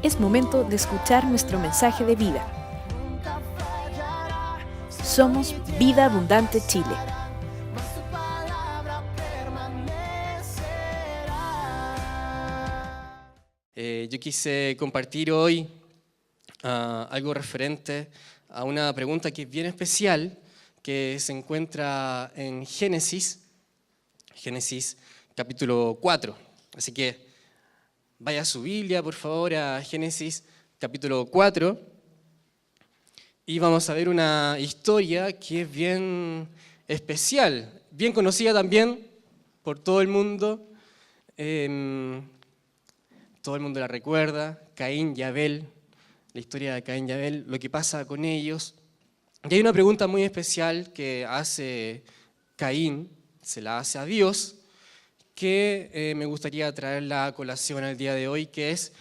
Es momento de escuchar nuestro mensaje de vida. Somos Vida Abundante Chile. Yo quise compartir hoy algo referente a una pregunta que es bien especial, que se encuentra en Génesis capítulo 4. Así que vaya a su Biblia, por favor, a Génesis capítulo 4. Y vamos a ver una historia que es bien especial, bien conocida también por todo el mundo. Todo el mundo la recuerda, Caín y Abel, la historia de Caín y Abel, lo que pasa con ellos. Y hay una pregunta muy especial que hace Caín, se la hace a Dios, que me gustaría traerla a colación al día de hoy, que es: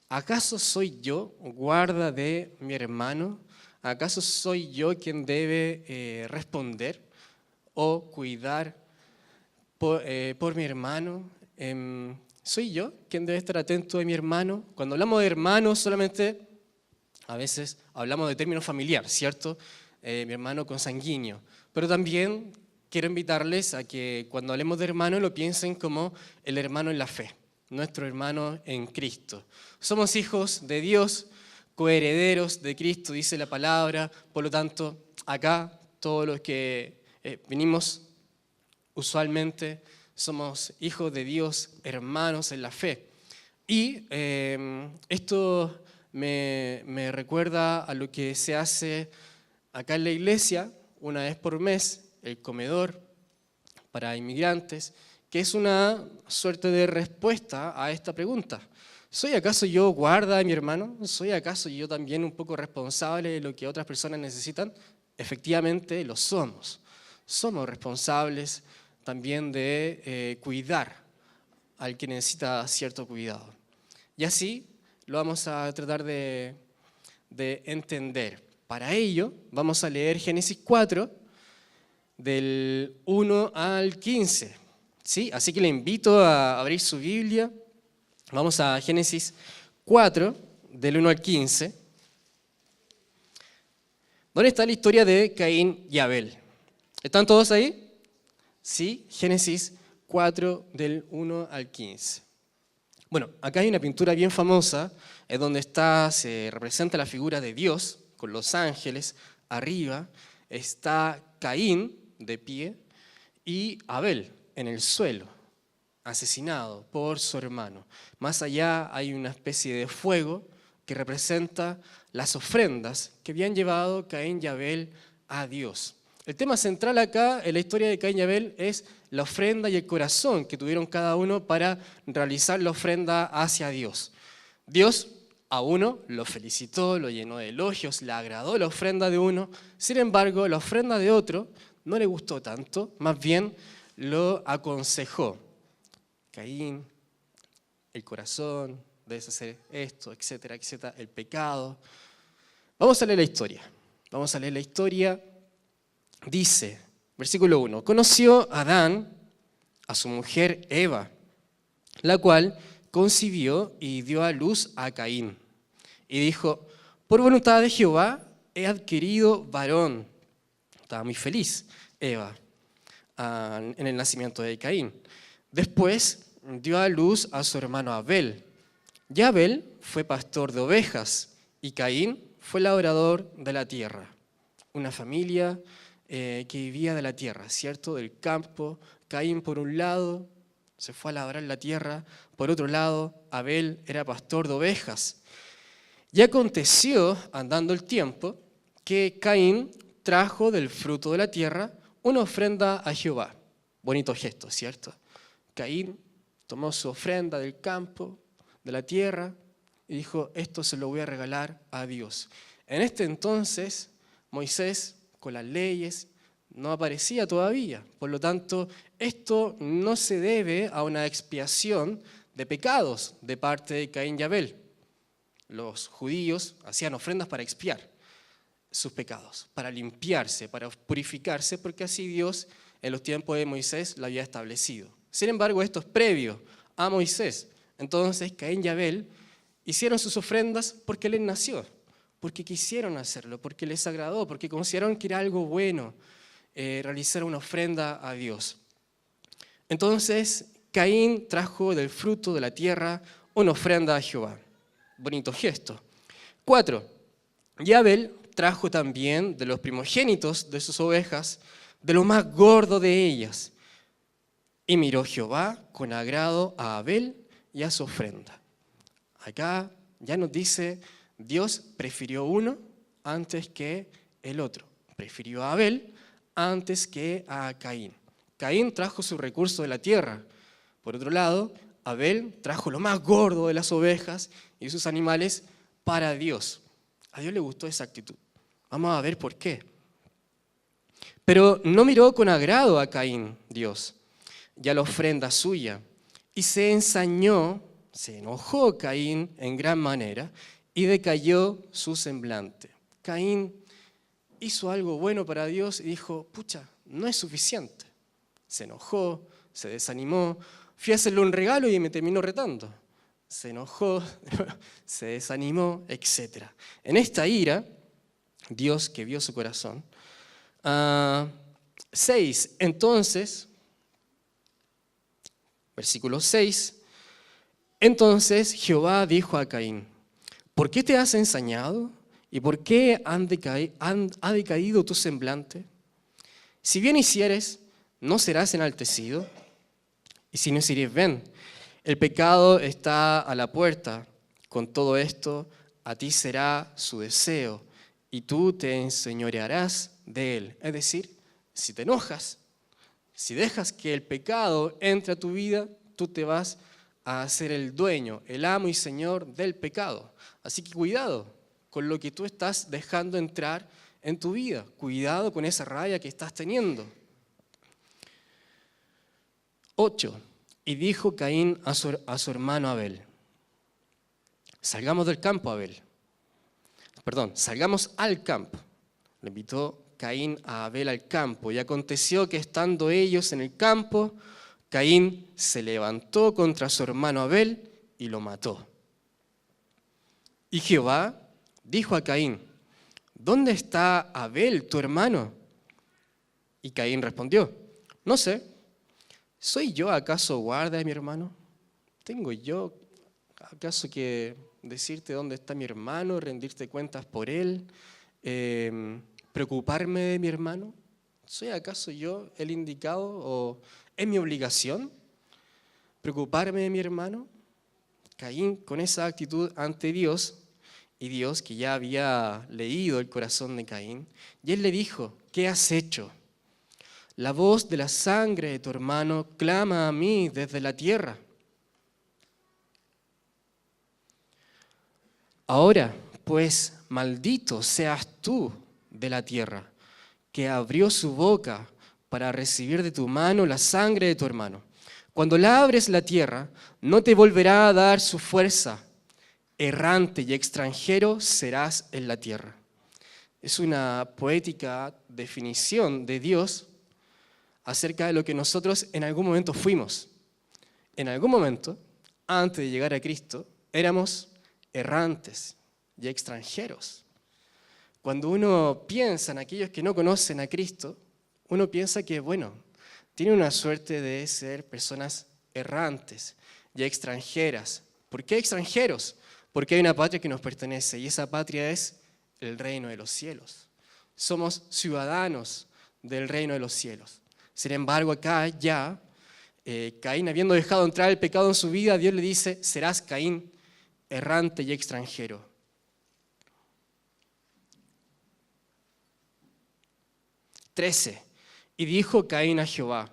¿acaso soy yo guarda de mi hermano? ¿Acaso soy yo quien debe responder o cuidar por mi hermano? ¿Soy yo quien debe estar atento de mi hermano? Cuando hablamos de hermano, solamente a veces hablamos de término familiar, ¿cierto? Mi hermano consanguíneo. Pero también quiero invitarles a que cuando hablemos de hermano lo piensen como el hermano en la fe, nuestro hermano en Cristo. Somos hijos de Dios, coherederos de Cristo, dice la palabra. Por lo tanto, acá todos los que venimos usualmente somos hijos de Dios, hermanos en la fe. Y esto me recuerda a lo que se hace acá en la iglesia una vez por mes, el comedor para inmigrantes, que es una suerte de respuesta a esta pregunta. ¿Soy acaso yo guarda de mi hermano? ¿Soy acaso yo también un poco responsable de lo que otras personas necesitan? Efectivamente lo somos. Somos responsables también de cuidar al que necesita cierto cuidado. Y así lo vamos a tratar de entender. Para ello vamos a leer Génesis 4, del 1 al 15. ¿Sí? Así que le invito a abrir su Biblia. Vamos a Génesis 4, del 1 al 15. ¿Dónde está la historia de Caín y Abel? ¿Están todos ahí? Sí, Génesis 4, del 1 al 15. Bueno, acá hay una pintura bien famosa, es donde se representa la figura de Dios, con los ángeles. Arriba está Caín de pie y Abel en el suelo, asesinado por su hermano. Más allá hay una especie de fuego que representa las ofrendas que habían llevado Caín y Abel a Dios. El tema central acá en la historia de Caín y Abel es la ofrenda y el corazón que tuvieron cada uno para realizar la ofrenda hacia Dios. Dios a uno lo felicitó, lo llenó de elogios, le agradó la ofrenda de uno. Sin embargo, la ofrenda de otro no le gustó tanto, más bien lo aconsejó. Caín, el corazón, debes hacer esto, etcétera, etcétera, el pecado. Vamos a leer la historia. Dice, versículo 1, conoció Adán a su mujer Eva, la cual concibió y dio a luz a Caín. Y dijo, por voluntad de Jehová he adquirido varón. Estaba muy feliz Eva en el nacimiento de Caín. Después dio a luz a su hermano Abel. Y Abel fue pastor de ovejas y Caín fue labrador de la tierra. Una familia que vivía de la tierra, ¿cierto? Del campo. Caín por un lado se fue a labrar la tierra, por otro lado Abel era pastor de ovejas. Y aconteció, andando el tiempo, que Caín trajo del fruto de la tierra una ofrenda a Jehová. Bonito gesto, ¿cierto? Caín tomó su ofrenda del campo, de la tierra, y dijo, esto se lo voy a regalar a Dios. En este entonces, Moisés, con las leyes, no aparecía todavía. Por lo tanto, esto no se debe a una expiación de pecados de parte de Caín y Abel. Los judíos hacían ofrendas para expiar sus pecados, para limpiarse, para purificarse, porque así Dios en los tiempos de Moisés lo había establecido. Sin embargo, esto es previo a Moisés. Entonces, Caín y Abel hicieron sus ofrendas porque les nació, porque quisieron hacerlo, porque les agradó, porque consideraron que era algo bueno realizar una ofrenda a Dios. Entonces, Caín trajo del fruto de la tierra una ofrenda a Jehová. Bonito gesto. 4. Y Abel trajo también de los primogénitos de sus ovejas, de lo más gordo de ellas. Y miró Jehová con agrado a Abel y a su ofrenda. Acá ya nos dice, Dios prefirió uno antes que el otro. Prefirió a Abel antes que a Caín. Caín trajo su recurso de la tierra. Por otro lado, Abel trajo lo más gordo de las ovejas y sus animales para Dios. A Dios le gustó esa actitud. Vamos a ver por qué. Pero no miró con agrado a Caín, Dios, y a la ofrenda suya, y se ensañó, se enojó Caín en gran manera, y decayó su semblante. Caín hizo algo bueno para Dios y dijo, pucha, no es suficiente. Se enojó, se desanimó, fui a hacerle un regalo y me terminó retando. Se enojó, se desanimó, etc. En esta ira, Dios que vio su corazón. 6. Entonces, versículo 6. Entonces Jehová dijo a Caín, ¿por qué te has ensañado? ¿Y por qué ha decaído tu semblante? Si bien hicieres, ¿no serás enaltecido? Y si no hicieres, ven, el pecado está a la puerta. Con todo esto, a ti será su deseo, y tú te enseñorearás de él. Es decir, si te enojas, si dejas que el pecado entre a tu vida, tú te vas a ser el dueño, el amo y señor del pecado. Así que cuidado con lo que tú estás dejando entrar en tu vida. Cuidado con esa rabia que estás teniendo. 8. Y dijo Caín a su hermano Abel, salgamos del campo, Abel. Salgamos al campo. Le invitó Caín a Abel al campo, y aconteció que estando ellos en el campo, Caín se levantó contra su hermano Abel y lo mató. Y Jehová dijo a Caín, ¿dónde está Abel, tu hermano? Y Caín respondió, no sé, ¿soy yo acaso guarda de mi hermano? ¿Tengo yo acaso que decirte dónde está mi hermano, rendirte cuentas por él, preocuparme de mi hermano? ¿Soy acaso yo el indicado o es mi obligación preocuparme de mi hermano? Caín con esa actitud ante Dios, y Dios que ya había leído el corazón de Caín, y él le dijo, ¿qué has hecho? La voz de la sangre de tu hermano clama a mí desde la tierra. Ahora, pues, maldito seas tú de la tierra, que abrió su boca para recibir de tu mano la sangre de tu hermano. Cuando la abres la tierra, no te volverá a dar su fuerza. Errante y extranjero serás en la tierra. Es una poética definición de Dios acerca de lo que nosotros en algún momento fuimos. En algún momento, antes de llegar a Cristo, éramos errantes y extranjeros. Cuando uno piensa en aquellos que no conocen a Cristo, uno piensa que, bueno, tiene una suerte de ser personas errantes y extranjeras. ¿Por qué extranjeros? Porque hay una patria que nos pertenece y esa patria es el reino de los cielos. Somos ciudadanos del reino de los cielos. Sin embargo, acá ya, Caín habiendo dejado entrar el pecado en su vida, Dios le dice, serás Caín, errante y extranjero. 13. Y dijo Caín a Jehová,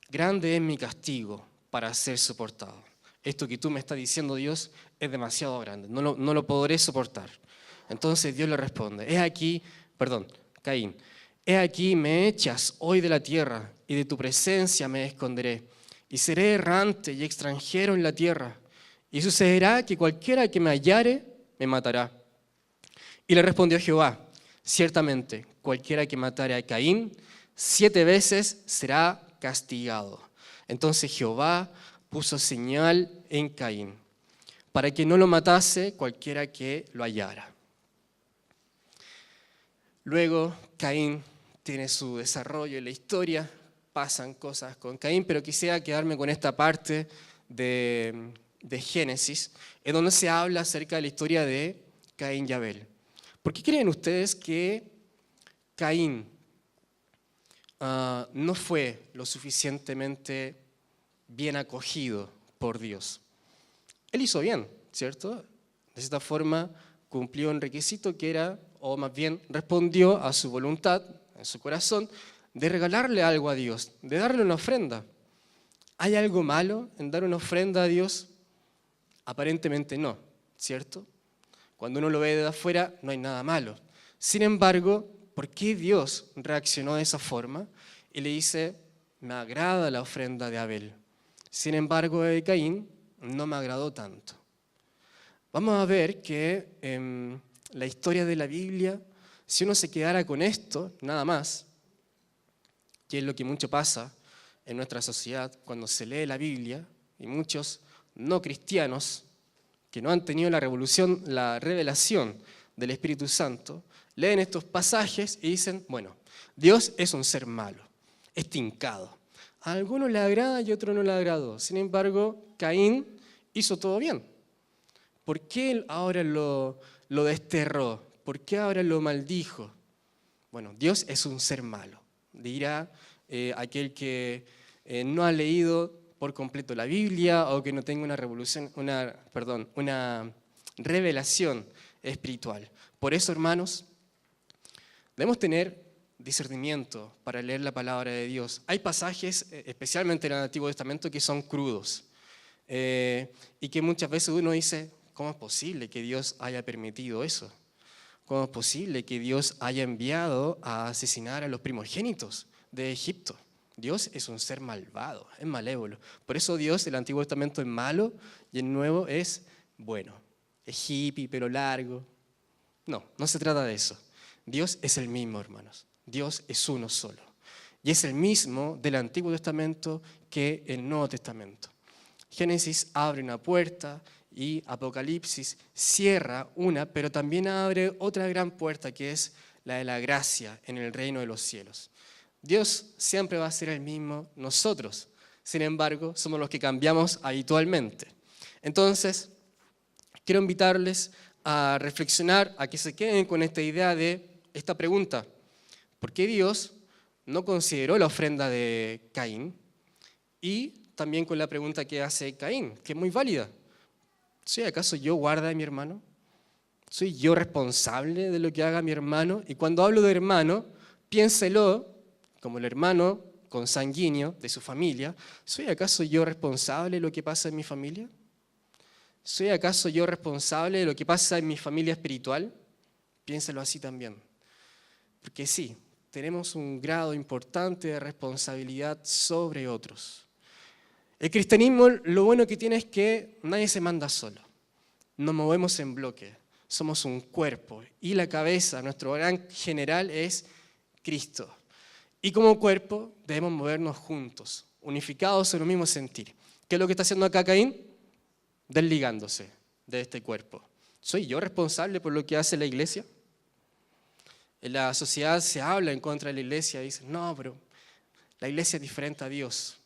grande es mi castigo para ser soportado. Esto que tú me estás diciendo, Dios, es demasiado grande, no lo podré soportar. Entonces Dios le responde, Caín, he aquí me echas hoy de la tierra y de tu presencia me esconderé y seré errante y extranjero en la tierra. Y sucederá que cualquiera que me hallare me matará. Y le respondió Jehová, ciertamente cualquiera que matare a Caín 7 veces será castigado. Entonces Jehová puso señal en Caín para que no lo matase cualquiera que lo hallara. Luego Caín tiene su desarrollo en la historia, pasan cosas con Caín, pero quisiera quedarme con esta parte de Génesis, en donde se habla acerca de la historia de Caín y Abel. ¿Por qué creen ustedes que Caín no fue lo suficientemente bien acogido por Dios? Él hizo bien, ¿cierto? De esta forma cumplió un requisito que era, o más bien respondió a su voluntad, en su corazón, de regalarle algo a Dios, de darle una ofrenda. ¿Hay algo malo en dar una ofrenda a Dios? Aparentemente no, ¿cierto? Cuando uno lo ve de afuera no hay nada malo. Sin embargo, ¿por qué Dios reaccionó de esa forma? Y le dice, me agrada la ofrenda de Abel. Sin embargo, de Caín no me agradó tanto. Vamos a ver que en la historia de la Biblia, si uno se quedara con esto, nada más, que es lo que mucho pasa en nuestra sociedad cuando se lee la Biblia, y muchos no cristianos que no han tenido la revelación del Espíritu Santo, leen estos pasajes y dicen, bueno, Dios es un ser malo, es tincado. A algunos le agrada y a otros no le agradó. Sin embargo, Caín hizo todo bien. ¿Por qué él ahora lo desterró? ¿Por qué ahora lo maldijo? Bueno, Dios es un ser malo. Dirá aquel que no ha leído por completo la Biblia o que no tenga una revelación espiritual. Por eso, hermanos, debemos tener discernimiento para leer la palabra de Dios. Hay pasajes, especialmente en el Antiguo Testamento, que son crudos y que muchas veces uno dice, ¿cómo es posible que Dios haya permitido eso? ¿Cómo es posible que Dios haya enviado a asesinar a los primogénitos de Egipto? Dios es un ser malvado, es malévolo. Por eso Dios, el Antiguo Testamento es malo y el Nuevo es bueno. Es hippie, pelo largo. No, no se trata de eso. Dios es el mismo, hermanos. Dios es uno solo. Y es el mismo del Antiguo Testamento que el Nuevo Testamento. Génesis abre una puerta y Apocalipsis cierra una, pero también abre otra gran puerta que es la de la gracia en el reino de los cielos. Dios siempre va a ser el mismo, nosotros, sin embargo, somos los que cambiamos habitualmente. Entonces, quiero invitarles a reflexionar, a que se queden con esta idea de esta pregunta. ¿Por qué Dios no consideró la ofrenda de Caín? Y también con la pregunta que hace Caín, que es muy válida. ¿Soy acaso yo guarda de mi hermano? ¿Soy yo responsable de lo que haga mi hermano? Y cuando hablo de hermano, piénselo como el hermano consanguíneo de su familia. ¿Soy acaso yo responsable de lo que pasa en mi familia? ¿Soy acaso yo responsable de lo que pasa en mi familia espiritual? Piénselo así también. Porque sí, tenemos un grado importante de responsabilidad sobre otros. El cristianismo, lo bueno que tiene es que nadie se manda solo. Nos movemos en bloque. Somos un cuerpo. Y la cabeza, nuestro gran general, es Cristo. Y como cuerpo debemos movernos juntos, unificados en un mismo sentir. ¿Qué es lo que está haciendo acá Caín? Desligándose de este cuerpo. ¿Soy yo responsable por lo que hace la iglesia? En la sociedad se habla en contra de la iglesia y dicen, no, pero la iglesia es diferente a Dios.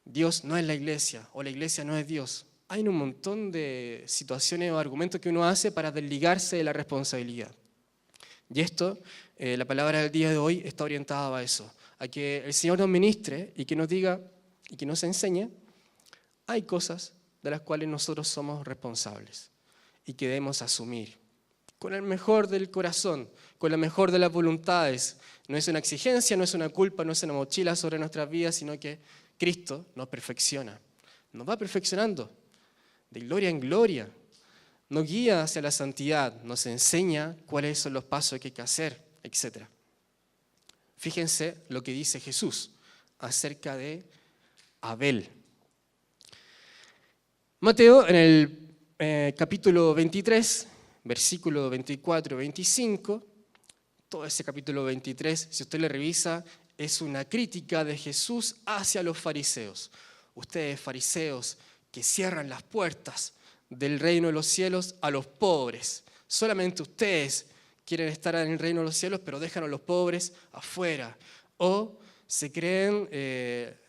Dios no es la iglesia o la iglesia no es Dios. Hay un montón de situaciones o argumentos que uno hace para desligarse de la responsabilidad. Y esto, la palabra del día de hoy está orientada a eso, a que el Señor nos ministre y que nos diga y que nos enseñe, hay cosas de las cuales nosotros somos responsables y que debemos asumir con el mejor del corazón, con la mejor de las voluntades. No es una exigencia, no es una culpa, no es una mochila sobre nuestras vidas, sino que Cristo nos perfecciona, nos va perfeccionando de gloria en gloria. Nos guía hacia la santidad, nos enseña cuáles son los pasos que hay que hacer, etc. Fíjense lo que dice Jesús acerca de Abel. Mateo, en el capítulo 23, versículo 24 y 25, todo ese capítulo 23, si usted le revisa, es una crítica de Jesús hacia los fariseos. Ustedes, fariseos, que cierran las puertas del reino de los cielos a los pobres. Solamente ustedes quieren estar en el reino de los cielos, pero dejan a los pobres afuera. O se creen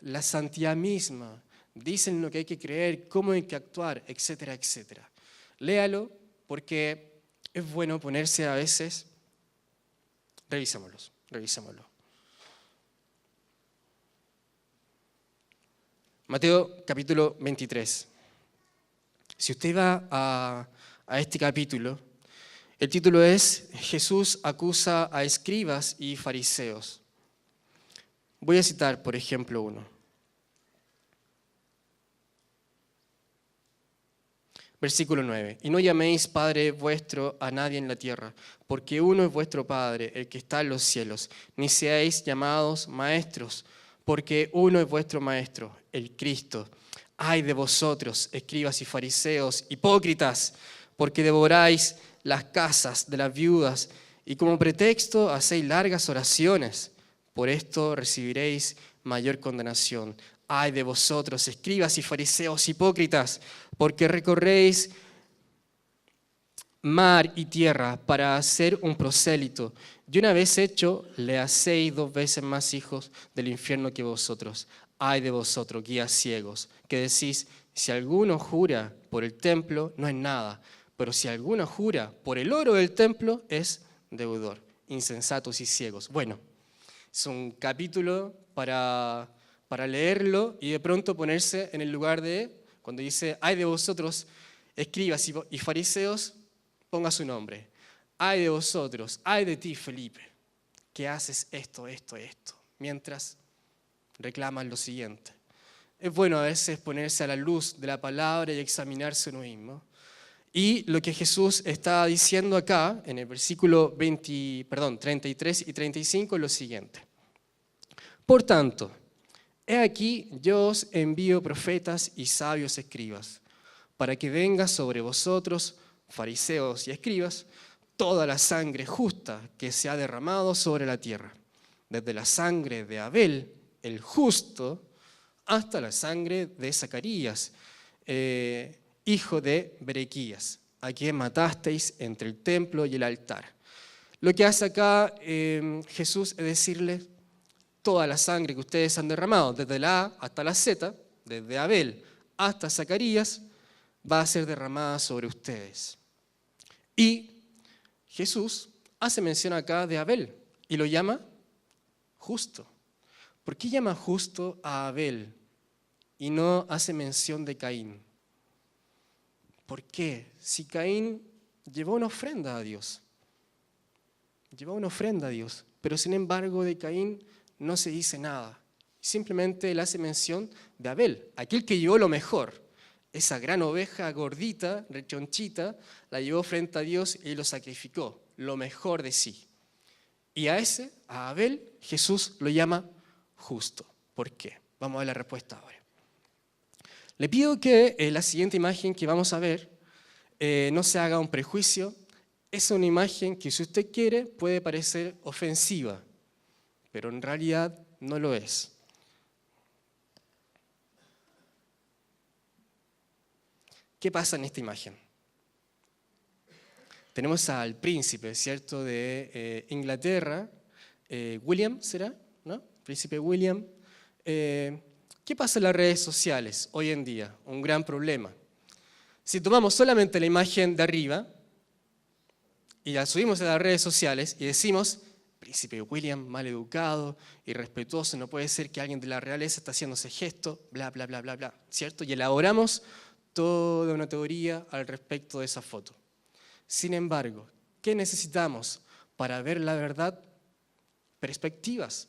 la santidad misma, dicen lo que hay que creer, cómo hay que actuar, etcétera, etcétera. Léalo porque es bueno ponerse a veces. Revisémoslo. Mateo capítulo 23. Si usted va a este capítulo, el título es Jesús acusa a escribas y fariseos. Voy a citar, por ejemplo, uno. Versículo 9. Y no llaméis Padre vuestro a nadie en la tierra, porque uno es vuestro Padre, el que está en los cielos. Ni seáis llamados maestros, porque uno es vuestro Maestro, el Cristo. Ay de vosotros, escribas y fariseos, hipócritas, porque devoráis las casas de las viudas y como pretexto hacéis largas oraciones. Por esto recibiréis mayor condenación. Ay de vosotros, escribas y fariseos hipócritas, porque recorréis mar y tierra para hacer un prosélito, y una vez hecho, le hacéis 2 veces más hijos del infierno que vosotros. Ay de vosotros, guías ciegos, que decís, si alguno jura por el templo, no es nada, pero si alguno jura por el oro del templo, es deudor. Insensatos y ciegos. Bueno, es un capítulo para leerlo y de pronto ponerse en el lugar de, cuando dice, ay de vosotros, escribas y fariseos, ponga su nombre. Ay de vosotros, ay de ti, Felipe, que haces esto, mientras reclaman lo siguiente. Es bueno a veces ponerse a la luz de la palabra y examinarse uno mismo. Y lo que Jesús está diciendo acá, en el versículo 33 y 35, es lo siguiente. Por tanto, he aquí yo os envío profetas y sabios escribas, para que venga sobre vosotros, fariseos y escribas, toda la sangre justa que se ha derramado sobre la tierra, desde la sangre de Abel, el justo, hasta la sangre de Zacarías, hijo de Berequías, a quien matasteis entre el templo y el altar. Lo que hace acá Jesús es decirle, toda la sangre que ustedes han derramado, desde la A hasta la Z, desde Abel hasta Zacarías, va a ser derramada sobre ustedes. Y Jesús hace mención acá de Abel y lo llama justo. ¿Por qué llama justo a Abel y no hace mención de Caín? ¿Por qué? Si Caín llevó una ofrenda a Dios. Pero sin embargo de Caín no se dice nada. Simplemente él hace mención de Abel, aquel que llevó lo mejor. Esa gran oveja gordita, rechonchita, la llevó frente a Dios y lo sacrificó, lo mejor de sí. Y a Abel, Jesús lo llama justo. ¿Por qué? Vamos a ver la respuesta ahora. Le pido que la siguiente imagen que vamos a ver no se haga un prejuicio. Es una imagen que, si usted quiere, puede parecer ofensiva, pero en realidad no lo es. ¿Qué pasa en esta imagen? Tenemos al príncipe, ¿cierto?, de Inglaterra, William, ¿será? ¿No? Príncipe William. ¿Qué pasa en las redes sociales hoy en día? Un gran problema. Si tomamos solamente la imagen de arriba y la subimos a las redes sociales y decimos, príncipe William, mal educado, irrespetuoso, no puede ser que alguien de la realeza esté haciendo ese gesto, bla, bla, bla, bla, bla, ¿cierto? Y elaboramos toda una teoría al respecto de esa foto. Sin embargo, ¿qué necesitamos para ver la verdad? Perspectivas,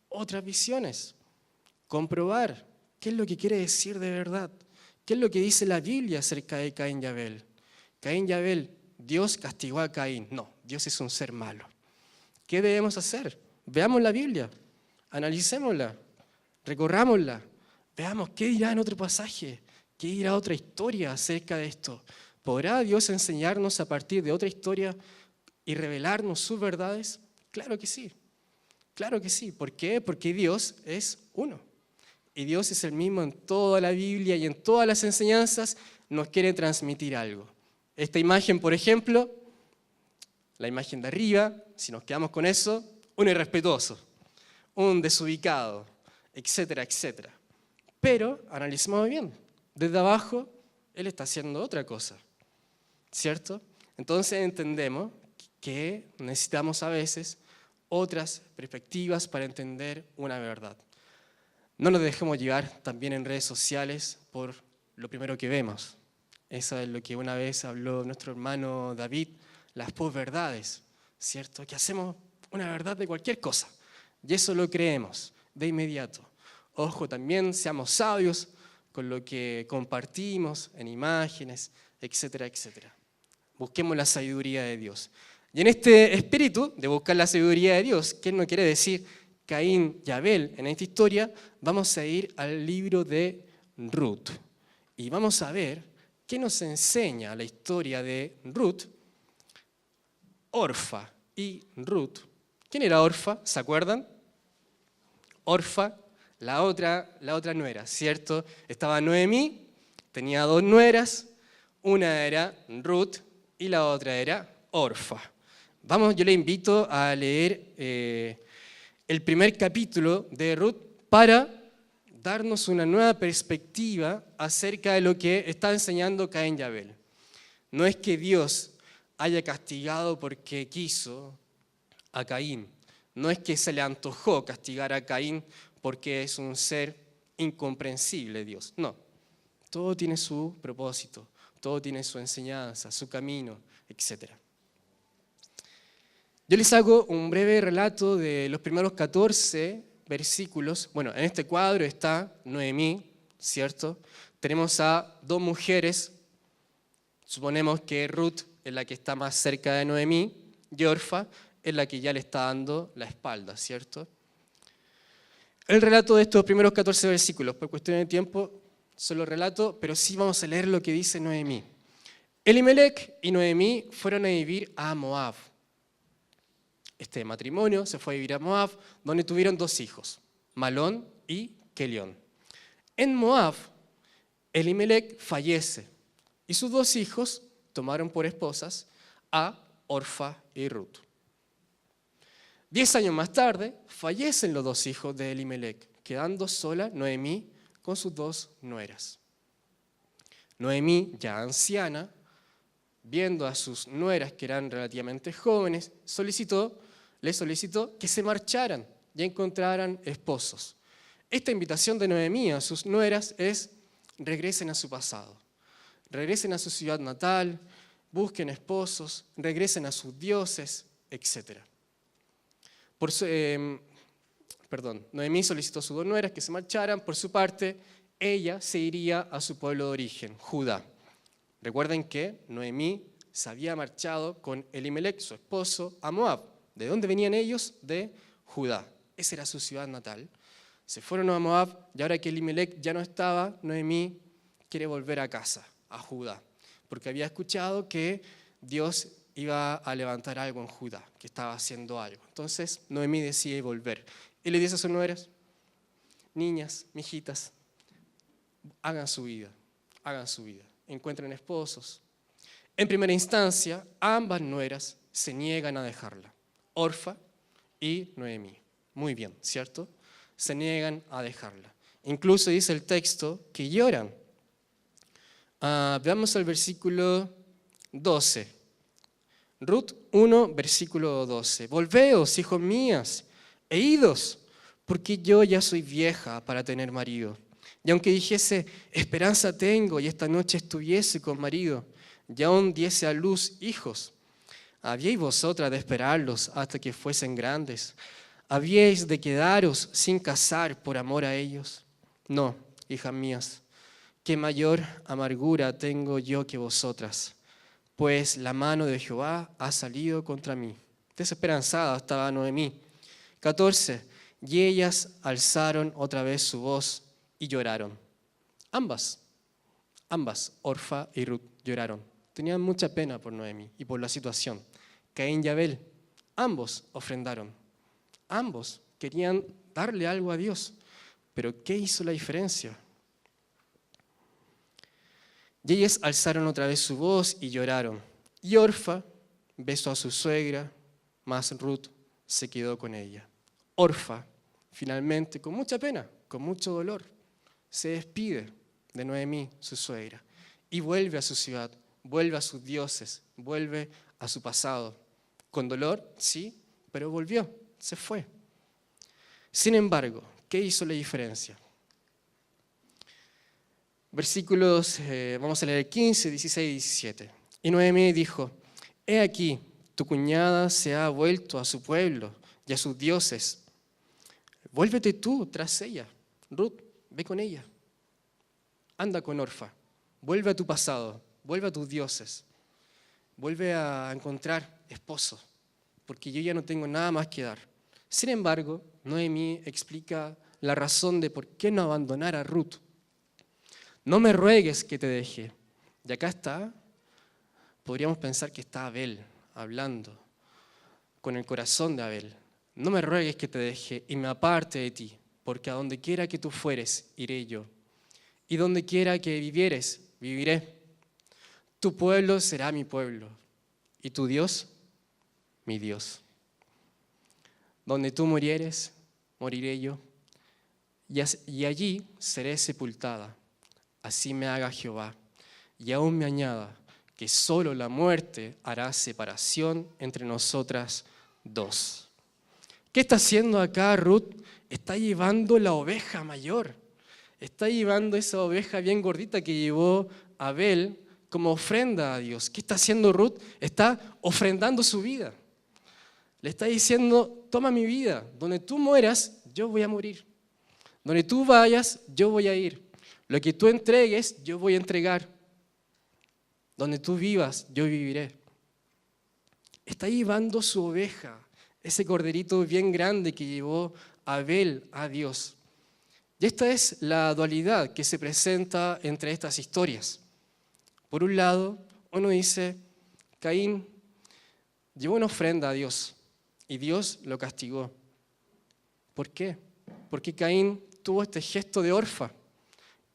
otras visiones, comprobar qué es lo que quiere decir de verdad, qué es lo que dice la Biblia acerca de Caín y Abel. Caín y Abel, Dios castigó a Caín. No, Dios es un ser malo. ¿Qué debemos hacer? Veamos la Biblia, analicémosla, recorrámosla, veamos qué dirá en otro pasaje. ¿Qué dirá otra historia acerca de esto? ¿Podrá Dios enseñarnos a partir de otra historia y revelarnos sus verdades? Claro que sí. Claro que sí. ¿Por qué? Porque Dios es uno. Y Dios es el mismo en toda la Biblia y en todas las enseñanzas. nos quiere transmitir algo. Esta imagen, por ejemplo, la imagen de arriba, si nos quedamos con eso, un irrespetuoso, un desubicado, etcétera, etcétera. Pero analicemos bien, desde abajo él está haciendo otra cosa, ¿cierto? Entonces entendemos que necesitamos a veces otras perspectivas para entender una verdad. No nos dejemos llevar también en redes sociales por lo primero que vemos. Eso es lo que una vez habló nuestro hermano David, las posverdades, ¿cierto? Que hacemos una verdad de cualquier cosa y eso lo creemos de inmediato. Ojo, también seamos sabios con lo que compartimos en imágenes, etcétera, etcétera. Busquemos la sabiduría de Dios. Y en este espíritu de buscar la sabiduría de Dios, ¿qué no quiere decir Caín y Abel en esta historia? Vamos a ir al libro de Ruth y vamos a ver qué nos enseña la historia de Ruth, Orfa y Ruth. ¿Quién era Orfa? ¿Se acuerdan? Orfa, la otra nuera, ¿cierto? Estaba Noemí, tenía dos nueras, una era Ruth y la otra era Orfa. Vamos, yo le invito a leer el primer capítulo de Ruth para darnos una nueva perspectiva acerca de lo que está enseñando Caín y Abel. No es que Dios haya castigado porque quiso a Caín. No es que se le antojó castigar a Caín porque es un ser incomprensible Dios. No, todo tiene su propósito, todo tiene su enseñanza, su camino, etc. Yo les hago un breve relato de los primeros 14 versículos. Bueno, en este cuadro está Noemí, ¿cierto? Tenemos a dos mujeres, suponemos que Ruth es la que está más cerca de Noemí, y Orfa es la que ya le está dando la espalda, ¿cierto? El relato de estos primeros 14 versículos, por cuestión de tiempo, solo relato, pero sí vamos a leer lo que dice Noemí. Elimelec y Noemí fueron a vivir a Moab. Este matrimonio se fue a vivir a Moab, donde tuvieron dos hijos, Malón y Kelión. En Moab, Elimelec fallece y sus dos hijos tomaron por esposas a Orfa y Ruth. 10 años más tarde, fallecen los dos hijos de Elimelec, quedando sola Noemí con sus dos nueras. Noemí, ya anciana, viendo a sus nueras que eran relativamente jóvenes, les solicitó que se marcharan y encontraran esposos. Esta invitación de Noemí a sus nueras es: regresen a su pasado, regresen a su ciudad natal, busquen esposos, regresen a sus dioses, etc. Noemí solicitó a sus dos nueras que se marcharan. Por su parte, ella se iría a su pueblo de origen, Judá. Recuerden que Noemí se había marchado con Elimelec, su esposo, a Moab. ¿De dónde venían ellos? De Judá. Esa era su ciudad natal. Se fueron a Moab y ahora que Elimelec ya no estaba, Noemí quiere volver a casa, a Judá, porque había escuchado que Dios iba a levantar algo en Judá, que estaba haciendo algo. Entonces Noemí decide volver y le dice a sus nueras: niñas, mijitas, hagan su vida, encuentren esposos. En primera instancia, ambas nueras se niegan a dejarla, Orfa y Noemí. Muy bien, ¿cierto? Se niegan a dejarla. Incluso dice el texto que lloran. Veamos el versículo 12. Ruth 1, versículo 12. Volveos, hijos mías, e idos, porque yo ya soy vieja para tener marido. Y aunque dijese, esperanza tengo, y esta noche estuviese con marido, y aún diese a luz hijos, ¿habíais vosotras de esperarlos hasta que fuesen grandes? ¿Habíais de quedaros sin casar por amor a ellos? No, hijas mías, qué mayor amargura tengo yo que vosotras, pues la mano de Jehová ha salido contra mí. Desesperanzada estaba Noemí. 14. Y ellas alzaron otra vez su voz y lloraron. Ambas, Orfa y Ruth, lloraron. Tenían mucha pena por Noemí y por la situación. Caín y Abel, ambos ofrendaron. Ambos querían darle algo a Dios. Pero ¿qué hizo la diferencia? Y ellas alzaron otra vez su voz y lloraron. Y Orfa besó a su suegra, mas Ruth se quedó con ella. Orfa, finalmente, con mucha pena, con mucho dolor, se despide de Noemí, su suegra, y vuelve a su ciudad, vuelve a sus dioses, vuelve a su pasado. Con dolor, sí, pero volvió, se fue. Sin embargo, ¿qué hizo la diferencia? Versículos, vamos a leer 15, 16 y 17. Y Noemí dijo, he aquí, tu cuñada se ha vuelto a su pueblo y a sus dioses. Vuélvete tú tras ella. Ruth, ve con ella. Anda con Orfa. Vuelve a tu pasado. Vuelve a tus dioses. Vuelve a encontrar esposo, porque yo ya no tengo nada más que dar. Sin embargo, Noemí explica la razón de por qué no abandonar a Ruth. No me ruegues que te deje. Y acá está, podríamos pensar que está Abel hablando con el corazón de Abel. No me ruegues que te deje y me aparte de ti, porque a donde quiera que tú fueres, iré yo. Y donde quiera que vivieres, viviré. Tu pueblo será mi pueblo, y tu Dios, mi Dios. Donde tú murieres, moriré yo, y allí seré sepultada. Así me haga Jehová, y aún me añada que solo la muerte hará separación entre nosotras dos. ¿Qué está haciendo acá Ruth? Está llevando la oveja mayor. Está llevando esa oveja bien gordita que llevó Abel como ofrenda a Dios. ¿Qué está haciendo Ruth? Está ofrendando su vida. Le está diciendo, toma mi vida. Donde tú mueras, yo voy a morir. Donde tú vayas, yo voy a ir. Lo que tú entregues, yo voy a entregar. Donde tú vivas, yo viviré. Está llevando su oveja, ese corderito bien grande que llevó Abel a Dios. Y esta es la dualidad que se presenta entre estas historias. Por un lado, uno dice, Caín llevó una ofrenda a Dios y Dios lo castigó. ¿Por qué? Porque Caín tuvo este gesto de Orfa.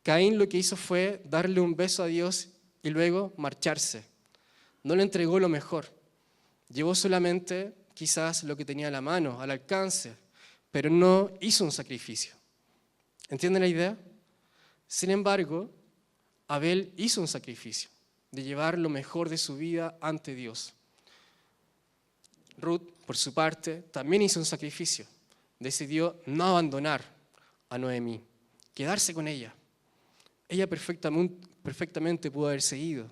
Caín lo que hizo fue darle un beso a Dios y luego marcharse. No le entregó lo mejor. Llevó solamente quizás lo que tenía a la mano, al alcance, pero no hizo un sacrificio. ¿Entienden la idea? Sin embargo, Abel hizo un sacrificio de llevar lo mejor de su vida ante Dios. Ruth, por su parte, también hizo un sacrificio. Decidió no abandonar a Noemí, quedarse con ella. Ella perfectamente pudo haber seguido,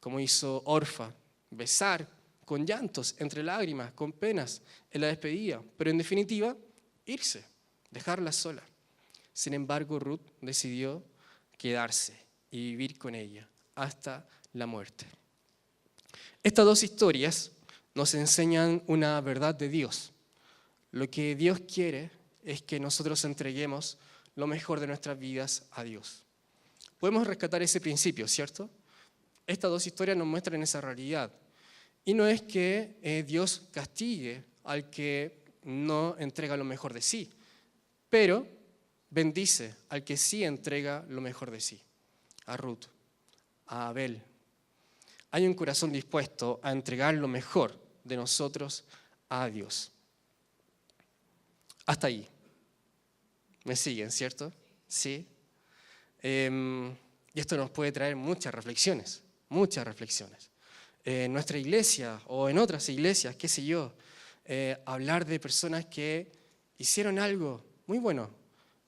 como hizo Orfa, besar con llantos, entre lágrimas, con penas, en la despedida, pero en definitiva, irse, dejarla sola. Sin embargo, Ruth decidió quedarse y vivir con ella hasta la muerte. Estas dos historias nos enseñan una verdad de Dios. Lo que Dios quiere es que nosotros entreguemos lo mejor de nuestras vidas a Dios. Podemos rescatar ese principio, ¿cierto? Estas dos historias nos muestran esa realidad. Y no es que Dios castigue al que no entrega lo mejor de sí, pero bendice al que sí entrega lo mejor de sí. A Ruth, a Abel. Hay un corazón dispuesto a entregar lo mejor de nosotros a Dios. Hasta ahí. ¿Me siguen, cierto? Sí. Y esto nos puede traer muchas reflexiones, muchas reflexiones. En nuestra iglesia o en otras iglesias, qué sé yo, hablar de personas que hicieron algo muy bueno,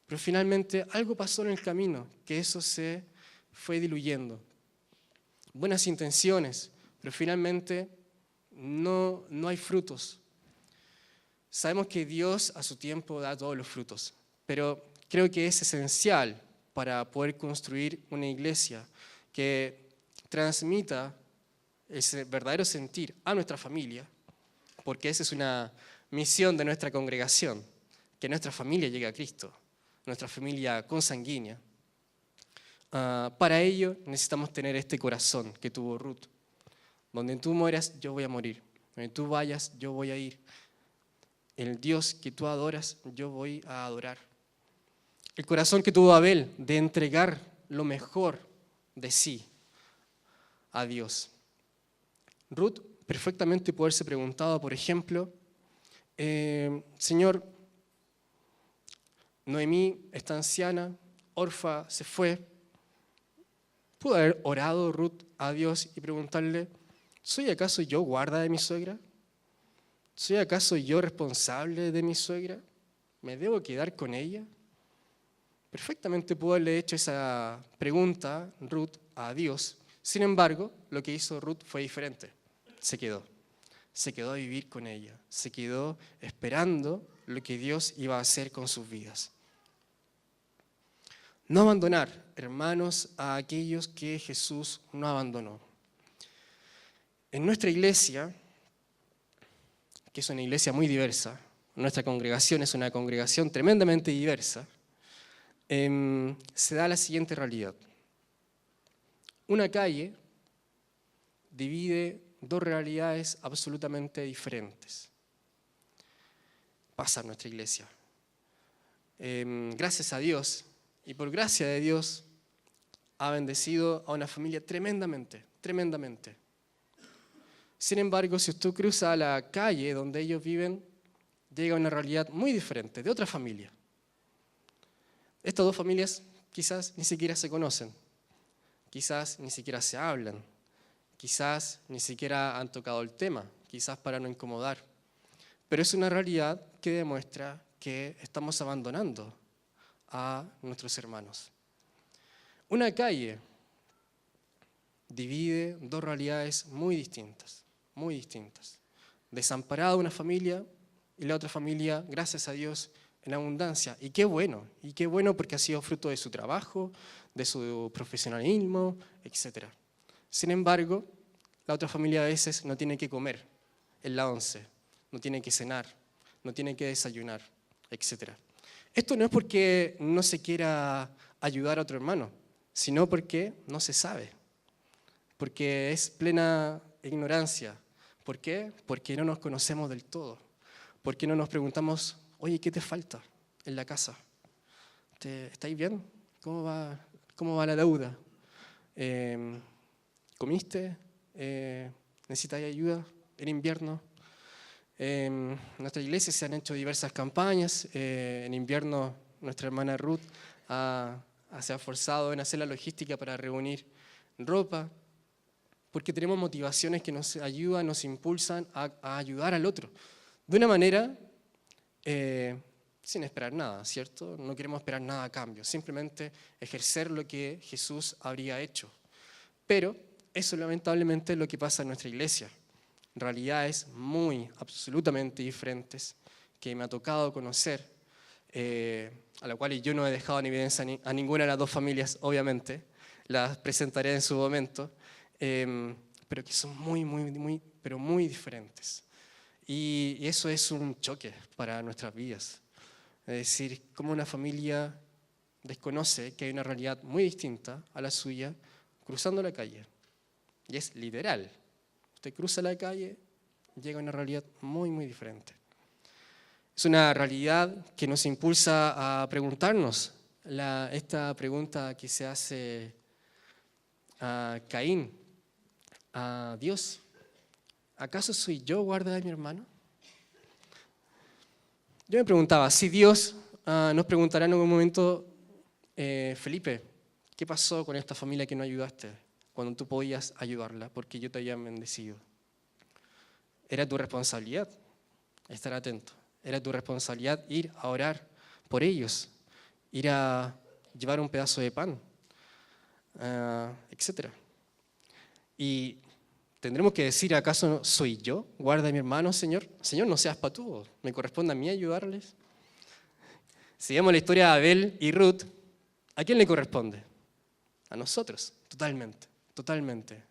pero finalmente algo pasó en el camino, que eso se fue diluyendo. Buenas intenciones, pero finalmente no hay frutos. Sabemos que Dios a su tiempo da todos los frutos, pero creo que es esencial para poder construir una iglesia que transmita ese verdadero sentir a nuestra familia, porque esa es una misión de nuestra congregación, que nuestra familia llegue a Cristo, nuestra familia consanguínea. Para ello necesitamos tener este corazón que tuvo Ruth. Donde tú mueras, yo voy a morir. Donde tú vayas, yo voy a ir. El Dios que tú adoras, yo voy a adorar. El corazón que tuvo Abel de entregar lo mejor de sí a Dios. Ruth perfectamente puede haberse preguntado, por ejemplo, Señor, Noemí está anciana, Orfa se fue. ¿Pudo haber orado Ruth a Dios y preguntarle, ¿soy acaso yo guarda de mi suegra? ¿Soy acaso yo responsable de mi suegra? ¿Me debo quedar con ella? Perfectamente pudo haberle hecho esa pregunta Ruth a Dios. Sin embargo, lo que hizo Ruth fue diferente. Se quedó a vivir con ella, se quedó esperando lo que Dios iba a hacer con sus vidas. No abandonar, hermanos, a aquellos que Jesús no abandonó. En nuestra iglesia, que es una iglesia muy diversa, nuestra congregación es una congregación tremendamente diversa, se da la siguiente realidad. Una calle divide dos realidades absolutamente diferentes. Pasa en nuestra iglesia. Gracias a Dios, y por gracia de Dios, ha bendecido a una familia tremendamente, tremendamente. Sin embargo, si usted cruza la calle donde ellos viven, llega a una realidad muy diferente, de otra familia. Estas dos familias quizás ni siquiera se conocen, quizás ni siquiera se hablan, quizás ni siquiera han tocado el tema, quizás para no incomodar. Pero es una realidad que demuestra que estamos abandonando a nuestros hermanos. Una calle divide dos realidades muy distintas, muy distintas. Desamparada una familia y la otra familia, gracias a Dios, en abundancia. Y qué bueno porque ha sido fruto de su trabajo, de su profesionalismo, etc. Sin embargo, la otra familia a veces no tiene que comer en la once, no tiene que cenar, no tiene que desayunar, etc. Esto no es porque no se quiera ayudar a otro hermano, sino porque no se sabe, porque es plena ignorancia. ¿Por qué? Porque no nos conocemos del todo, porque no nos preguntamos, oye, ¿qué te falta en la casa? ¿Estáis bien? ¿Cómo va la deuda? ¿Comiste? ¿Necesitáis ayuda en invierno? En nuestra iglesia se han hecho diversas campañas. En invierno nuestra hermana Ruth se ha esforzado en hacer la logística para reunir ropa, porque tenemos motivaciones que nos ayudan, nos impulsan a ayudar al otro, de una manera sin esperar nada, ¿cierto? No queremos esperar nada a cambio, simplemente ejercer lo que Jesús habría hecho. Pero eso lamentablemente es lo que pasa en nuestra iglesia. Realidades absolutamente diferentes que me ha tocado conocer, a la cual yo no he dejado en evidencia a ninguna de las dos familias, obviamente, las presentaré en su momento, pero que son muy diferentes. Y eso es un choque para nuestras vidas. Es decir, cómo una familia desconoce que hay una realidad muy distinta a la suya cruzando la calle. Y es literal. Usted cruza la calle, llega a una realidad muy diferente. Es una realidad que nos impulsa a preguntarnos esta pregunta que se hace a Caín, a Dios. ¿Acaso soy yo guarda de mi hermano? Yo me preguntaba, si Dios nos preguntará en algún momento, Felipe, ¿qué pasó con esta familia que no ayudaste cuando tú podías ayudarla porque yo te había bendecido? Era tu responsabilidad estar atento. Era tu responsabilidad ir a orar por ellos, ir a llevar un pedazo de pan, etc. Y tendremos que decir, ¿acaso soy yo guarda de mi hermano, Señor? Señor, no seas patudo, me corresponde a mí ayudarles. Si vemos la historia de Abel y Ruth, ¿a quién le corresponde? A nosotros, totalmente.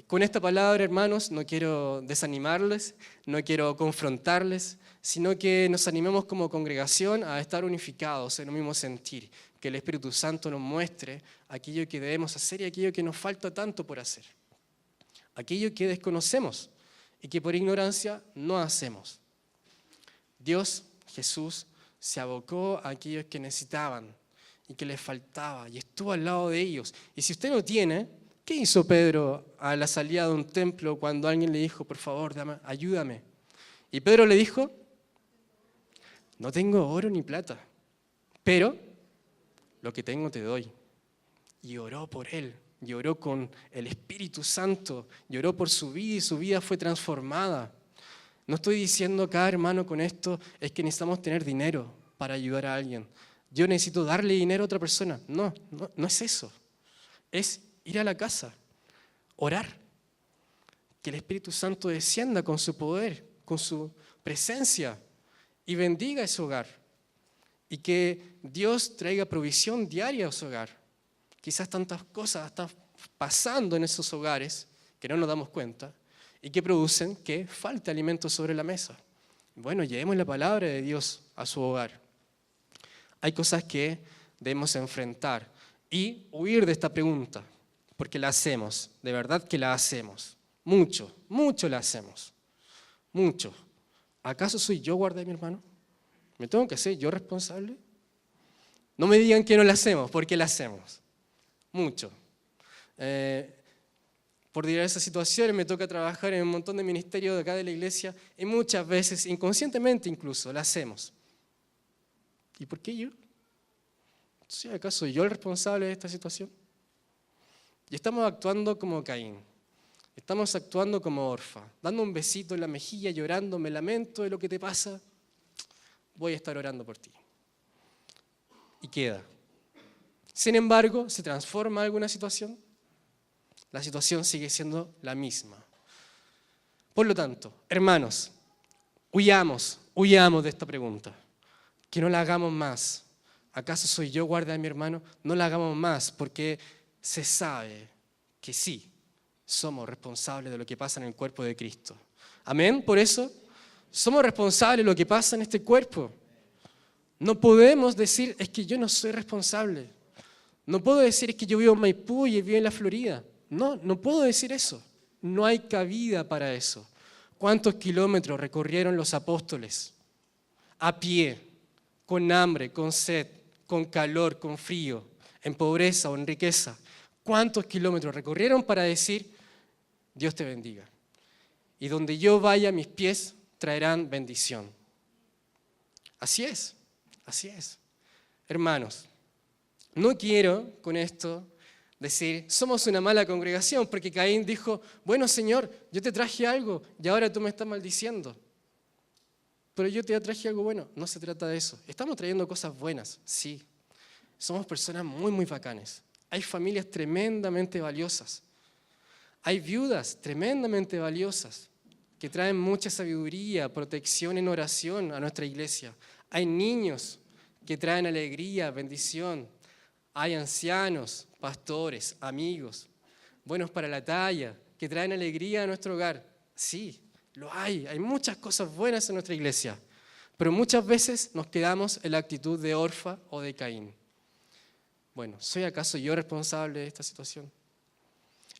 Con esta palabra, hermanos, no quiero desanimarles, no quiero confrontarles, sino que nos animemos como congregación a estar unificados en un mismo sentir, que el Espíritu Santo nos muestre aquello que debemos hacer y aquello que nos falta tanto por hacer, aquello que desconocemos y que por ignorancia no hacemos. Dios, Jesús, se abocó a aquellos que necesitaban y que les faltaba y estuvo al lado de ellos. Y si usted no tiene ¿Qué hizo Pedro a la salida de un templo cuando alguien le dijo, por favor, ayúdame? Y Pedro le dijo, no tengo oro ni plata, pero lo que tengo te doy. Y oró por él, y oró con el Espíritu Santo, y oró por su vida y su vida fue transformada. No estoy diciendo acá, hermano, con esto es que necesitamos tener dinero para ayudar a alguien. Yo necesito darle dinero a otra persona. No es eso. Es ir a la casa, orar, que el Espíritu Santo descienda con su poder, con su presencia y bendiga ese hogar. Y que Dios traiga provisión diaria a su hogar. Quizás tantas cosas están pasando en esos hogares que no nos damos cuenta y que producen que falte alimento sobre la mesa. Bueno, llevemos la palabra de Dios a su hogar. Hay cosas que debemos enfrentar y huir de esta pregunta, porque la hacemos, de verdad que la hacemos. Mucho la hacemos. Mucho. ¿Acaso soy yo guarda de mi hermano? ¿Me tengo que hacer yo responsable? No me digan que no la hacemos, porque la hacemos. Mucho. Por diversas situaciones me toca trabajar en un montón de ministerios de acá de la iglesia y muchas veces, inconscientemente incluso, la hacemos. ¿Y por qué yo? ¿Sí, acaso soy yo el responsable de esta situación? Y estamos actuando como Caín. Estamos actuando como Orfa, dando un besito en la mejilla, llorando, me lamento de lo que te pasa, voy a estar orando por ti. Y queda. Sin embargo, ¿se transforma alguna situación? La situación sigue siendo la misma. Por lo tanto, hermanos, huyamos de esta pregunta. Que no la hagamos más. ¿Acaso soy yo guarda de mi hermano? No la hagamos más porque se sabe que sí, somos responsables de lo que pasa en el cuerpo de Cristo. Amén. Por eso, somos responsables de lo que pasa en este cuerpo. No podemos decir, es que yo no soy responsable. No puedo decir, es que yo vivo en Maipú y vivo en la Florida. No puedo decir eso. No hay cabida para eso. ¿Cuántos kilómetros recorrieron los apóstoles? A pie, con hambre, con sed, con calor, con frío, en pobreza o en riqueza. ¿Cuántos kilómetros recorrieron para decir, Dios te bendiga? Y donde yo vaya, mis pies traerán bendición. Así es. Hermanos, no quiero con esto decir, somos una mala congregación, porque Caín dijo, bueno Señor, yo te traje algo y ahora tú me estás maldiciendo. Pero yo te traje algo bueno. No se trata de eso. Estamos trayendo cosas buenas, sí. Somos personas muy bacanes. Hay familias tremendamente valiosas. Hay viudas tremendamente valiosas que traen mucha sabiduría, protección en oración a nuestra iglesia. Hay niños que traen alegría, bendición. Hay ancianos, pastores, amigos, buenos para la talla, que traen alegría a nuestro hogar. Sí, lo hay. Hay muchas cosas buenas en nuestra iglesia. Pero muchas veces nos quedamos en la actitud de Orfa o de Caín. Bueno, ¿soy acaso yo responsable de esta situación?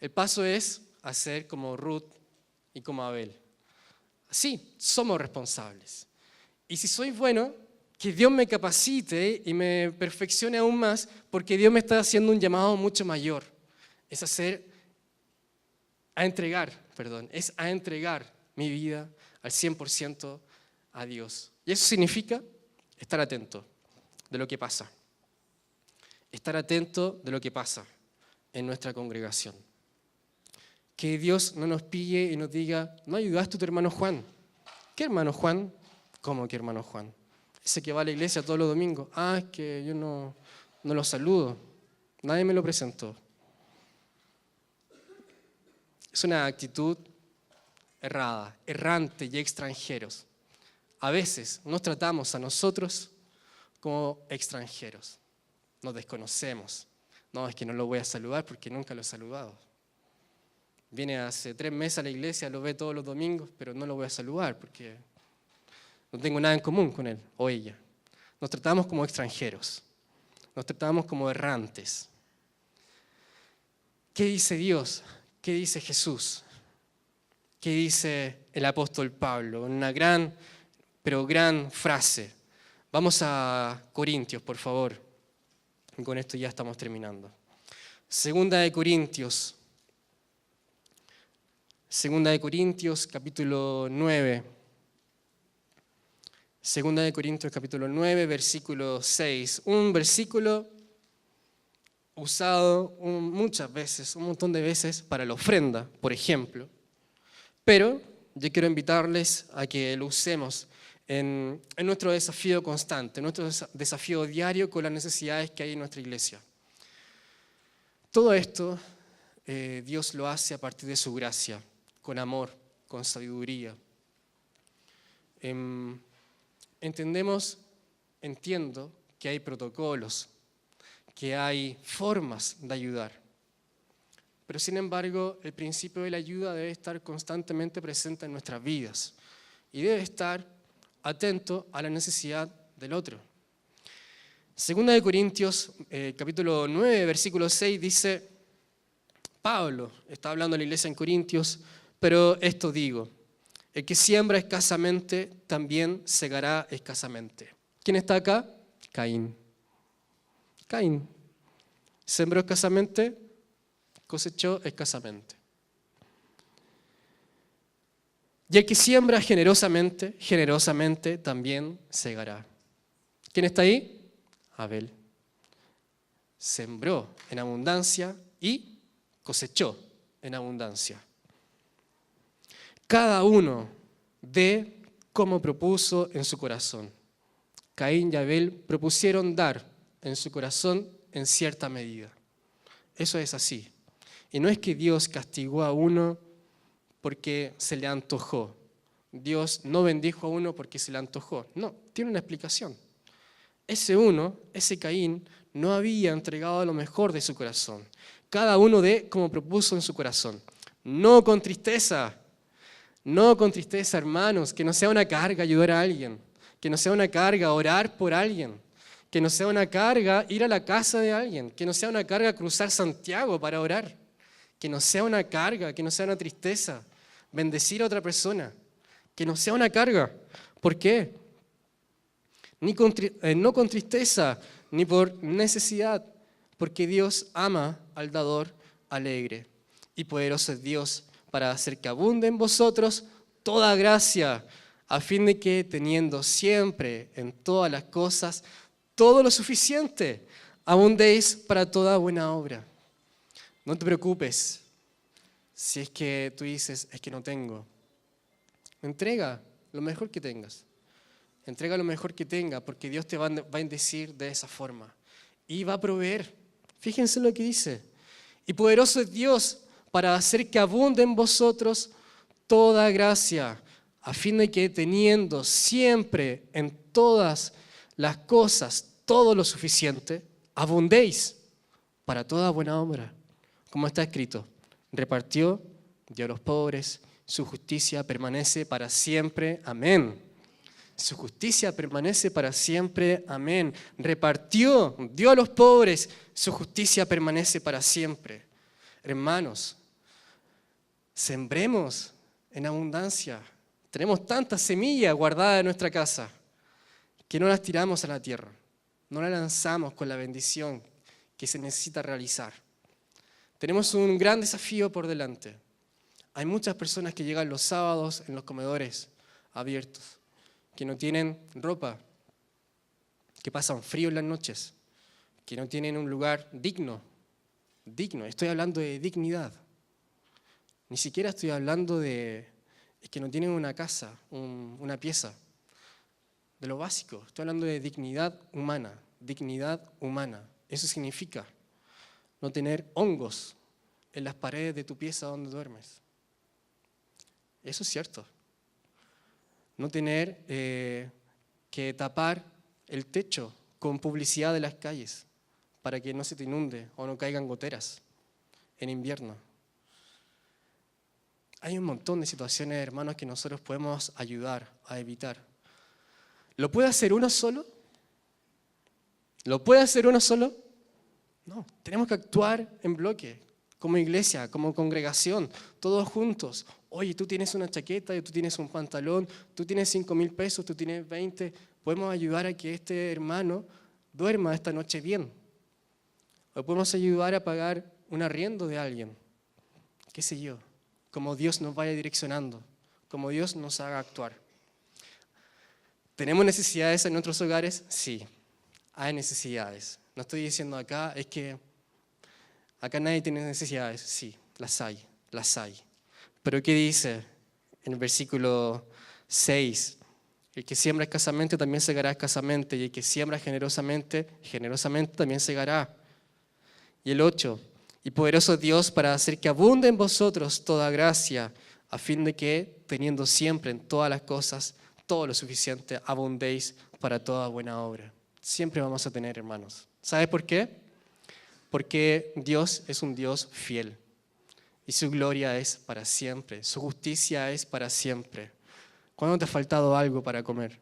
El paso es hacer como Ruth y como Abel. Sí, somos responsables. Y si soy bueno, que Dios me capacite y me perfeccione aún más, porque Dios me está haciendo un llamado mucho mayor. Es a entregar mi vida al 100% a Dios. Y eso significa estar atento de lo que pasa. Estar atento de lo que pasa en nuestra congregación. Que Dios no nos pille y nos diga, no ayudaste a tu hermano Juan. ¿Qué hermano Juan? ¿Cómo que hermano Juan? Ese que va a la iglesia todos los domingos. Es que yo no lo saludo. Nadie me lo presentó. Es una actitud errada, errante y extranjeros. A veces nos tratamos a nosotros como extranjeros. Nos desconocemos. No, es que no lo voy a saludar porque nunca lo he saludado. Viene hace 3 meses a la iglesia, lo ve todos los domingos, pero no lo voy a saludar porque no tengo nada en común con él o ella. Nos tratamos como extranjeros. Nos tratamos como errantes. ¿Qué dice Dios? ¿Qué dice Jesús? ¿Qué dice el apóstol Pablo? Una gran frase. Vamos a Corintios, por favor. Y con esto ya estamos terminando. 2 de Corintios, Segunda de Corintios, capítulo 9. Segunda de Corintios, capítulo 9, versículo 6. Un versículo usado muchas veces, un montón de veces para la ofrenda, por ejemplo. Pero yo quiero invitarles a que lo usemos en nuestro desafío constante, en nuestro desafío diario con las necesidades que hay en nuestra iglesia. Todo esto Dios lo hace a partir de su gracia, con amor, con sabiduría. Entiendo que hay protocolos, que hay formas de ayudar. Pero sin embargo, el principio de la ayuda debe estar constantemente presente en nuestras vidas y debe estar atento a la necesidad del otro. Segunda de Corintios, capítulo 9, versículo 6, dice, Pablo está hablando a la iglesia en Corintios, pero esto digo, el que siembra escasamente también segará escasamente. ¿Quién está acá? Caín. Caín. Sembró escasamente, cosechó escasamente. Y el que siembra generosamente, generosamente también segará. ¿Quién está ahí? Abel. Sembró en abundancia y cosechó en abundancia. Cada uno dé como propuso en su corazón. Caín y Abel propusieron dar en su corazón en cierta medida. Eso es así. Y no es que Dios castigó a uno porque se le antojó. Dios no bendijo a uno porque se le antojó. No, tiene una explicación. Ese uno, ese Caín, no había entregado lo mejor de su corazón. Cada uno dé como propuso en su corazón. No con tristeza, hermanos, que no sea una carga ayudar a alguien, que no sea una carga orar por alguien, que no sea una carga ir a la casa de alguien, que no sea una carga cruzar Santiago para orar, que no sea una carga, que no sea una tristeza, bendecir a otra persona, que no sea una carga. ¿Por qué? No con tristeza, ni por necesidad, porque Dios ama al dador alegre. Y poderoso es Dios para hacer que abunde en vosotros toda gracia, a fin de que teniendo siempre en todas las cosas todo lo suficiente, abundéis para toda buena obra. No te preocupes si es que tú dices, es que no tengo. Entrega lo mejor que tengas. Entrega lo mejor que tenga, porque Dios te va a bendecir de esa forma. Y va a proveer. Fíjense lo que dice. Y poderoso es Dios para hacer que abunde en vosotros toda gracia, a fin de que teniendo siempre en todas las cosas todo lo suficiente, abundéis para toda buena obra. Como está escrito, repartió, dio a los pobres, su justicia permanece para siempre. Amén. Su justicia permanece para siempre. Amén. Repartió, dio a los pobres, su justicia permanece para siempre. Hermanos, sembremos en abundancia. Tenemos tanta semilla guardada en nuestra casa que no las tiramos a la tierra. No la lanzamos con la bendición que se necesita realizar. Tenemos un gran desafío por delante. Hay muchas personas que llegan los sábados en los comedores abiertos, que no tienen ropa, que pasan frío en las noches, que no tienen un lugar digno. Estoy hablando de dignidad. Ni siquiera estoy hablando de que no tienen una casa, una pieza. De lo básico, estoy hablando de dignidad humana. Eso significa no tener hongos en las paredes de tu pieza donde duermes. Eso es cierto. No tener que tapar el techo con publicidad de las calles para que no se te inunde o no caigan goteras en invierno. Hay un montón de situaciones, hermanos, que nosotros podemos ayudar a evitar. ¿Lo puede hacer uno solo? ¿Lo puede hacer uno solo? No, tenemos que actuar en bloque, como iglesia, como congregación, todos juntos. Oye, tú tienes una chaqueta, tú tienes un pantalón, tú tienes 5,000 pesos, tú tienes 20. Podemos ayudar a que este hermano duerma esta noche bien. O podemos ayudar a pagar un arriendo de alguien. ¿Qué sé yo? cómo Dios nos vaya direccionando, cómo Dios nos haga actuar. ¿Tenemos necesidades en nuestros hogares? Sí, hay necesidades. No estoy diciendo acá, es que acá nadie tiene necesidades. Sí, las hay, las hay. Pero ¿qué dice en el versículo 6? El que siembra escasamente también segará escasamente, y el que siembra generosamente, generosamente también segará. Y el 8, y poderoso Dios para hacer que abunde en vosotros toda gracia, a fin de que, teniendo siempre en todas las cosas todo lo suficiente, abundéis para toda buena obra. Siempre vamos a tener, hermanos. ¿Sabe por qué? Porque Dios es un Dios fiel, y su gloria es para siempre, su justicia es para siempre. ¿Cuándo te ha faltado algo para comer?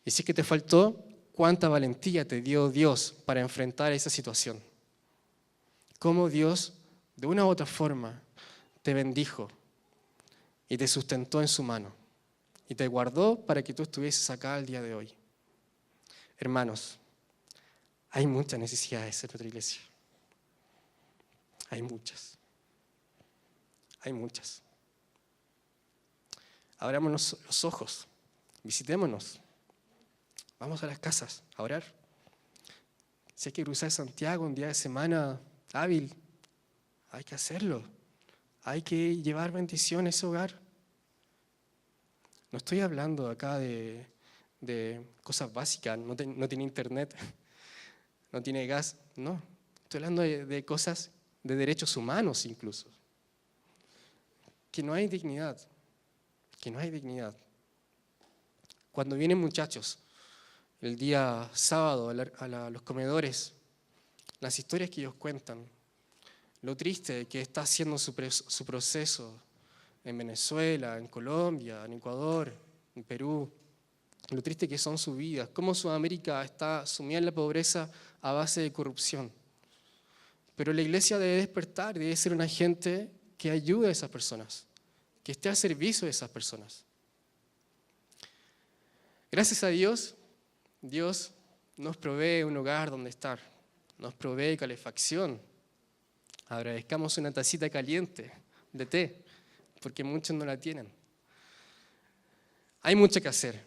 Y si es que te faltó, ¿cuánta valentía te dio Dios para enfrentar esa situación? ¿Cómo Dios, de una u otra forma, te bendijo y te sustentó en su mano y te guardó para que tú estuvieses acá el día de hoy? Hermanos, hay muchas necesidades en nuestra iglesia. Hay muchas. Hay muchas. Abrámonos los ojos, visitémonos, vamos a las casas a orar. Si hay que cruzar Santiago un día de semana hábil, hay que hacerlo. Hay que llevar bendición a ese hogar. No estoy hablando acá de cosas básicas, no tiene internet, no tiene gas, no. Estoy hablando de cosas, de derechos humanos incluso. Que no hay dignidad. Que no hay dignidad. Cuando vienen muchachos el día sábado a los comedores, las historias que ellos cuentan, lo triste que está haciendo su proceso en Venezuela, en Colombia, en Ecuador, en Perú, lo triste que son sus vidas, cómo Sudamérica está sumida en la pobreza a base de corrupción. Pero la iglesia debe despertar, debe ser una gente que ayude a esas personas, que esté al servicio de esas personas. Gracias a Dios, Dios nos provee un hogar donde estar, nos provee calefacción. Agradezcamos una tacita caliente de té, porque muchos no la tienen. Hay mucho que hacer.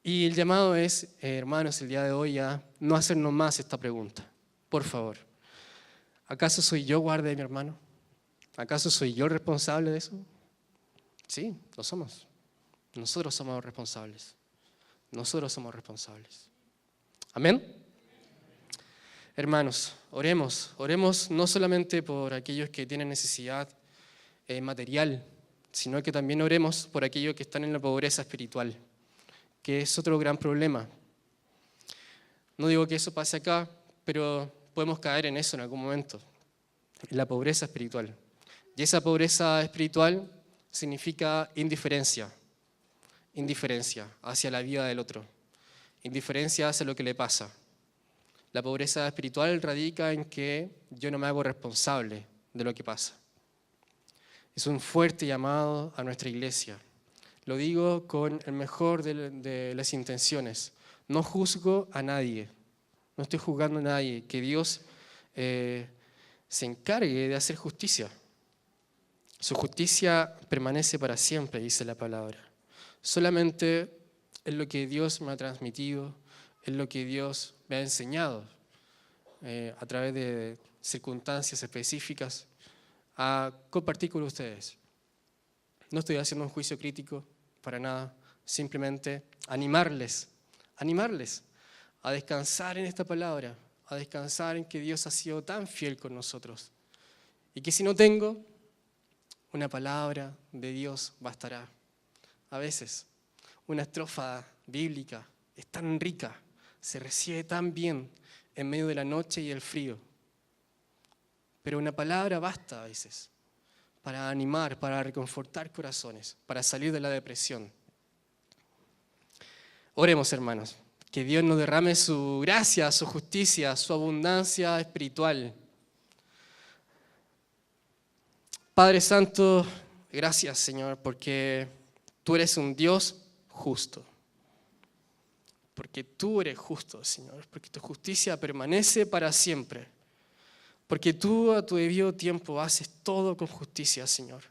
Y el llamado es, hermanos, el día de hoy a no hacernos más esta pregunta. Por favor, ¿acaso soy yo guarda de mi hermano? ¿Acaso soy yo responsable de eso? Sí, lo somos. Nosotros somos responsables. Nosotros somos responsables. ¿Amén? Hermanos, oremos no solamente por aquellos que tienen necesidad material, sino que también oremos por aquellos que están en la pobreza espiritual, que es otro gran problema. No digo que eso pase acá, pero podemos caer en eso en algún momento, en la pobreza espiritual. Y esa pobreza espiritual significa indiferencia hacia la vida del otro, indiferencia hacia lo que le pasa. La pobreza espiritual radica en que yo no me hago responsable de lo que pasa. Es un fuerte llamado a nuestra iglesia. Lo digo con el mejor de las intenciones. No juzgo a nadie, no estoy juzgando a nadie. Que Dios se encargue de hacer justicia. Su justicia permanece para siempre, dice la palabra. Solamente es lo que Dios me ha transmitido, es lo que Dios me ha enseñado a través de circunstancias específicas a compartir con ustedes. No estoy haciendo un juicio crítico para nada, simplemente animarles a descansar en esta palabra, a descansar en que Dios ha sido tan fiel con nosotros y que si no tengo, una palabra de Dios bastará. A veces, una estrofa bíblica es tan rica, se recibe tan bien en medio de la noche y el frío. Pero una palabra basta a veces para animar, para reconfortar corazones, para salir de la depresión. Oremos, hermanos, que Dios nos derrame su gracia, su justicia, su abundancia espiritual. Padre Santo, gracias, Señor, porque tú eres un Dios justo. Porque tú eres justo, Señor, porque tu justicia permanece para siempre. porque tú a tu debido tiempo haces todo con justicia, Señor.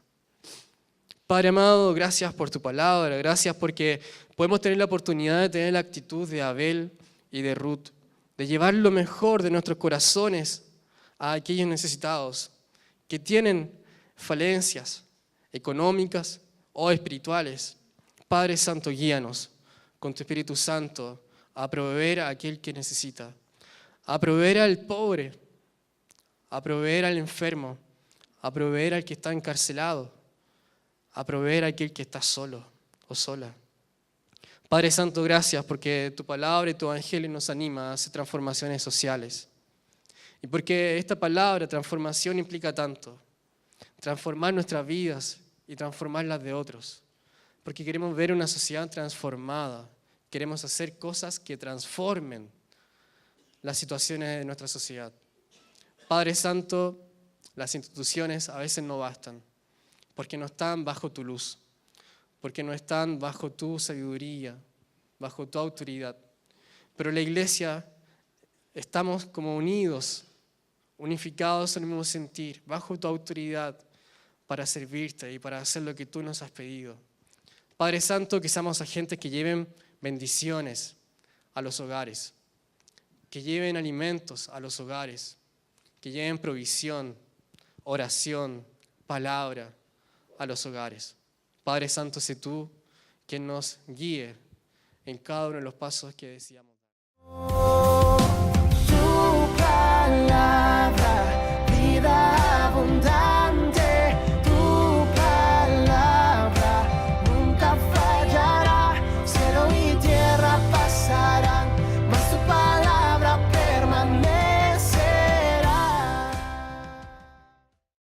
Padre amado, gracias por tu palabra, gracias porque podemos tener la oportunidad de tener la actitud de Abel y de Ruth, de llevar lo mejor de nuestros corazones a aquellos necesitados que tienen falencias económicas o espirituales. Padre Santo, guíanos con tu Espíritu Santo a proveer a aquel que necesita, a proveer al pobre, a proveer al enfermo, a proveer al que está encarcelado, a proveer a aquel que está solo o sola. Padre Santo, gracias porque tu palabra y tu evangelio nos anima a hacer transformaciones sociales. Y porque esta palabra, transformación, implica tanto. Transformar nuestras vidas y transformar las de otros. Porque queremos ver una sociedad transformada. Queremos hacer cosas que transformen las situaciones de nuestra sociedad. Padre Santo, las instituciones a veces no bastan, porque no están bajo tu luz, porque no están bajo tu sabiduría, bajo tu autoridad. Pero la iglesia estamos como unidos, unificados en el mismo sentir, bajo tu autoridad para servirte y para hacer lo que tú nos has pedido. Padre Santo, que seamos agentes que lleven bendiciones a los hogares, que lleven alimentos a los hogares, que lleven provisión, oración, palabra a los hogares. Padre Santo, sé tú quien nos guíe en cada uno de los pasos que deseamos dar.